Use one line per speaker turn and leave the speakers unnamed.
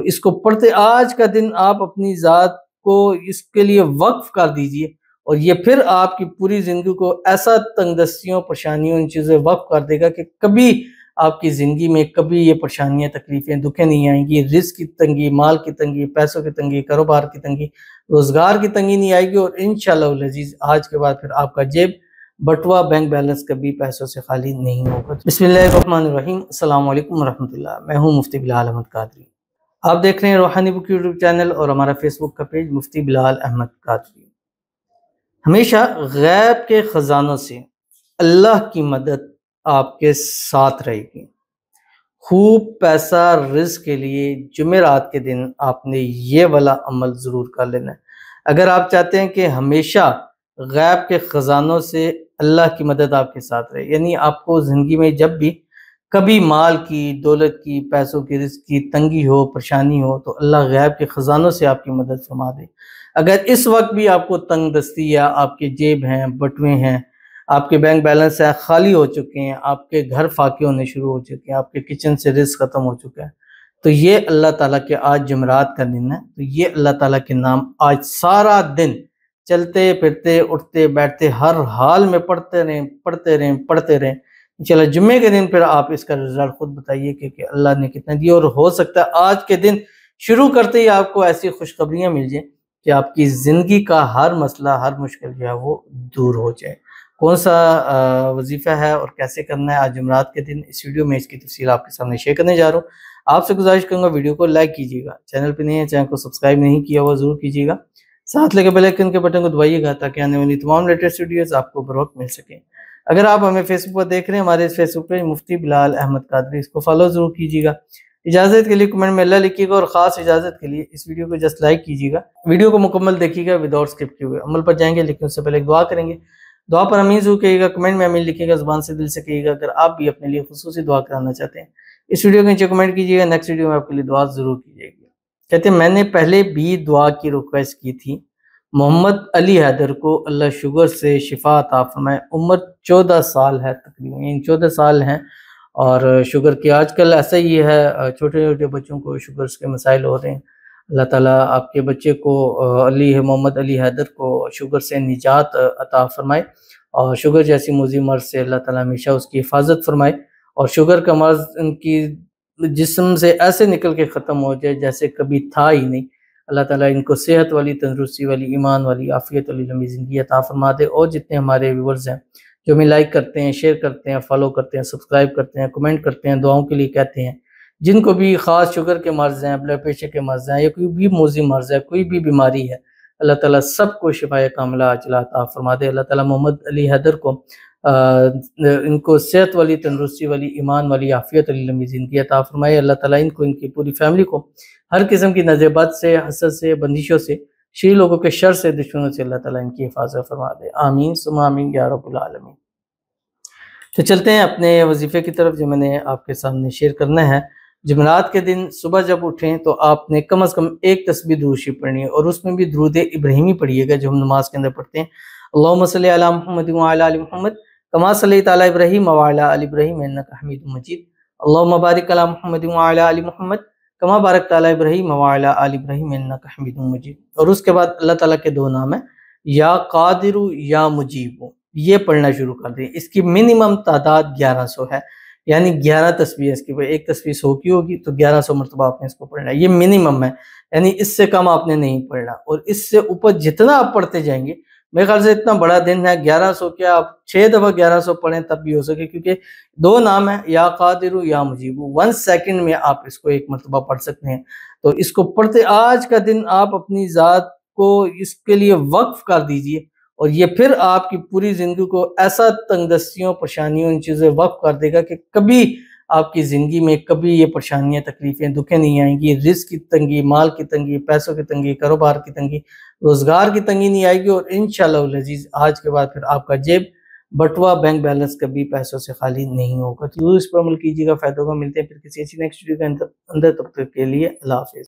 اس کو پڑھتے آج کا دن آپ اپنی ذات کو اس کے لیے وقف کر دیجئے، اور یہ پھر آپ کی پوری زندگی کو ایسا تنگ دستیوں پریشانیوں ان چیزیں وقف کر دے گا کہ کبھی آپ کی زندگی میں کبھی یہ پریشانیاں تکلیفیں دکھیں نہیں آئیں گی، رزق کی تنگی، مال کی تنگی، پیسوں کی تنگی، کاروبار کی تنگی، روزگار کی تنگی نہیں آئے گی، اور انشاءاللہ العزیز آج کے بعد پھر آپ کا جیب بٹوا بینک بیلنس کبھی پیسوں سے خالی نہیں ہوگا۔ بسم اللہ الرحمن الرحیم، السلام علیکم ورحمۃ اللہ، میں ہوں مفتی بلال احمد قادری۔ آپ دیکھ رہے ہیں روحانی بک یوٹیوب چینل اور ہمارا فیس بک کا پیج مفتی بلال احمد قادری۔ ہمیشہ غیب کے خزانوں سے اللہ کی مدد آپ کے ساتھ رہے گی۔ خوب پیسہ رزق کے لیے جمعرات کے دن آپ نے یہ والا عمل ضرور کر لینا ہے۔ اگر آپ چاہتے ہیں کہ ہمیشہ غیب کے خزانوں سے اللہ کی مدد آپ کے ساتھ رہے، یعنی آپ کو زندگی میں جب بھی کبھی مال کی، دولت کی، پیسوں کی، رزق کی تنگی ہو، پریشانی ہو، تو اللہ غیب کے خزانوں سے آپ کی مدد فرما دے۔ اگر اس وقت بھی آپ کو تنگ دستی یا آپ کے جیب ہیں، بٹوے ہیں، آپ کے بینک بیلنس ہیں خالی ہو چکے ہیں، آپ کے گھر فاقے ہونے شروع ہو چکے ہیں، آپ کے کچن سے رزق ختم ہو چکا ہے، تو یہ اللہ تعالیٰ کے آج جمعرات کا دن ہے، تو یہ اللہ تعالیٰ کے نام آج سارا دن چلتے پھرتے اٹھتے بیٹھتے ہر حال میں پڑھتے رہیں۔ انشاءاللہ جمعے کے دن پھر آپ اس کا رزلٹ خود بتائیے کہ اللہ نے کتنا دیا، اور ہو سکتا ہے آج کے دن شروع کرتے ہی آپ کو ایسی خوشخبریاں مل جائیں کہ آپ کی زندگی کا ہر مسئلہ، ہر مشکل جو ہے وہ دور ہو جائے۔ کون سا وظیفہ ہے اور کیسے کرنا ہے آج جمعرات کے دن، اس ویڈیو میں اس کی تفصیل آپ کے سامنے شیئر کرنے جا رہا ہوں۔ آپ سے گزارش کروں گا ویڈیو کو لائک کیجیے گا، چینل پہ نہیں ہے چینل کو سبسکرائب نہیں کیا ہوا ضرور کیجیے گا، ساتھ لگے بیل آئیکن کے بٹن کو دبائیے گا تاکہ آنے والی تمام لیٹسٹ ویڈیوز آپ کو بر وقت مل سکیں۔ اگر آپ ہمیں فیس بک پر دیکھ رہے ہیں، ہمارے اس فیس بک پہ مفتی بلال احمد قادری، اس کو فالو ضرور کیجیے گا۔ اجازت کے لیے کمنٹ میں اللہ لکھیے گا، اور خاص اجازت کے لیے اس ویڈیو کو جسٹ لائک کیجیے گا۔ ویڈیو کو مکمل دیکھیے گا وداؤٹ اسکپ کیے ہوئے، عمل پر جائیں گے لیکن اس سے پہلے ایک دعا کریں گے۔ دعا پر امین ضرور کہیے گا، کمنٹ میں امین لکھیے گا، زبان سے دل سے کہیے گا۔ اگر آپ بھی اپنے لیے خصوصی دعا کرانا چاہتے ہیں اس ویڈیو کے نیچے کمنٹ کیجیے گا، نیکسٹ ویڈیو میں آپ کے لیے دعا ضرور کیجیے گا۔ کہتے ہیں میں نے پہلے بھی دعا کی ریکویسٹ کی تھی، محمد علی حیدر کو اللہ شوگر سے شفا عطا فرمائے، عمر 14 سال ہے تقریباً، یعنی 14 سال ہیں، اور شوگر کی آج کل ایسا ہی ہے، چھوٹے چھوٹے بچوں کو شوگرز کے مسائل ہو رہے ہیں۔ اللہ تعالیٰ آپ کے بچے کو محمد علی حیدر کو شوگر سے نجات عطا فرمائے، اور شوگر جیسی موذی مرض سے اللہ تعالیٰ ہمیشہ اس کی حفاظت فرمائے، اور شوگر کا مرض ان کی جسم سے ایسے نکل کے ختم ہو جائے جیسے کبھی تھا ہی نہیں۔ اللہ تعالیٰ ان کو صحت والی، تندرستی والی، ایمان والی، عافیت والی لمبی زندگی عطا فرما دے۔ اور جتنے ہمارے ویورز ہیں جو ہمیں لائک کرتے ہیں، شیئر کرتے ہیں، فالو کرتے ہیں، سبسکرائب کرتے ہیں، کمنٹ کرتے ہیں، دعاؤں کے لیے کہتے ہیں، جن کو بھی خاص شوگر کے مرض ہیں، بلڈ پریشر کے مرض ہیں، یا کوئی بھی موذی مرض ہے، کوئی بھی بیماری ہے، اللہ تعالیٰ سب کو شفائے کاملہ عاجلہ عطا فرما دے۔ اللہ تعالیٰ محمد علی حیدر کو ان کو صحت والی، تندرستی والی، ایمان والی، عافیت والی لمبی زندگی عطا فرمائے۔ اللہ تعالیٰ ان کو، ان کی پوری فیملی کو ہر قسم کی نظر بد سے، حسد سے، بندشوں سے، شری لوگوں کے شر سے، دشمنوں سے اللہ تعالیٰ ان کی حفاظت فرما دے۔ آمین ثم آمین یا رب العالمین۔ تو چلتے ہیں اپنے وظیفے کی طرف جو میں نے آپ کے سامنے شیئر کرنا ہے۔ جمعرات کے دن صبح جب اٹھیں تو آپ نے کم از کم ایک تسبیح درود شریف پڑھنی ہے، اور اس میں بھی درود ابراہیمی پڑھیے گا جو ہم نماز کے اندر پڑھتے ہیں۔ اللہم صلی علی محمد وعلی آل محمد کما صلیت علی ابراہیم وعلی آل ابراہیم انک حمید مجید، اللہم بارک علی محمد وعلی آل محمد کما بارکت علی ابراہیم وعلی آل ابراہیم انک حمید مجید۔ اور اس کے بعد اللہ تعالیٰ کے دو نام ہیں، یا قادر یا مجیب، یہ پڑھنا شروع کر دیں۔ اس کی منیمم تعداد 1100 ہے، یعنی 11 تسبیح اس کی، ایک تسبیح 100 کی ہوگی تو 1100 مرتبہ آپ نے اس کو پڑھنا ہے، یہ منیمم ہے، یعنی اس سے کم آپ نے نہیں پڑھنا۔ اور اس سے اوپر جتنا آپ پڑھتے جائیں گے، میرے خیال سے اتنا بڑا دن ہے، 1100 کیا آپ 6 دفعہ 1100 پڑھیں تب بھی ہو سکے، کیونکہ دو نام ہیں، یا قادر یا مجیب، 1 سیکنڈ میں آپ اس کو ایک مرتبہ پڑھ سکتے ہیں۔ تو اس کو پڑھتے آج کا دن آپ اپنی ذات کو اس کے لیے وقف کر دیجئے، اور یہ پھر آپ کی پوری زندگی کو ایسا تنگ دستیوں، پریشانیوں ان چیزیں وقف کر دے گا کہ کبھی آپ کی زندگی میں کبھی یہ پریشانیاں تکلیفیں دکھیں نہیں آئیں گی، رزق کی تنگی، مال کی تنگی، پیسوں کی تنگی، کاروبار کی تنگی، روزگار کی تنگی نہیں آئے گی، اور انشاءاللہ العزیز آج کے بعد پھر آپ کا جیب بٹوا بینک بیلنس کبھی پیسوں سے خالی نہیں ہوگا۔ تو اس پر عمل کیجیے گا، فائدہ ہوگا۔ ملتے ہیں پھر کسی ایسی نیکسٹ ویڈیو کے اندر، تب تک کے لیے اللہ حافظ۔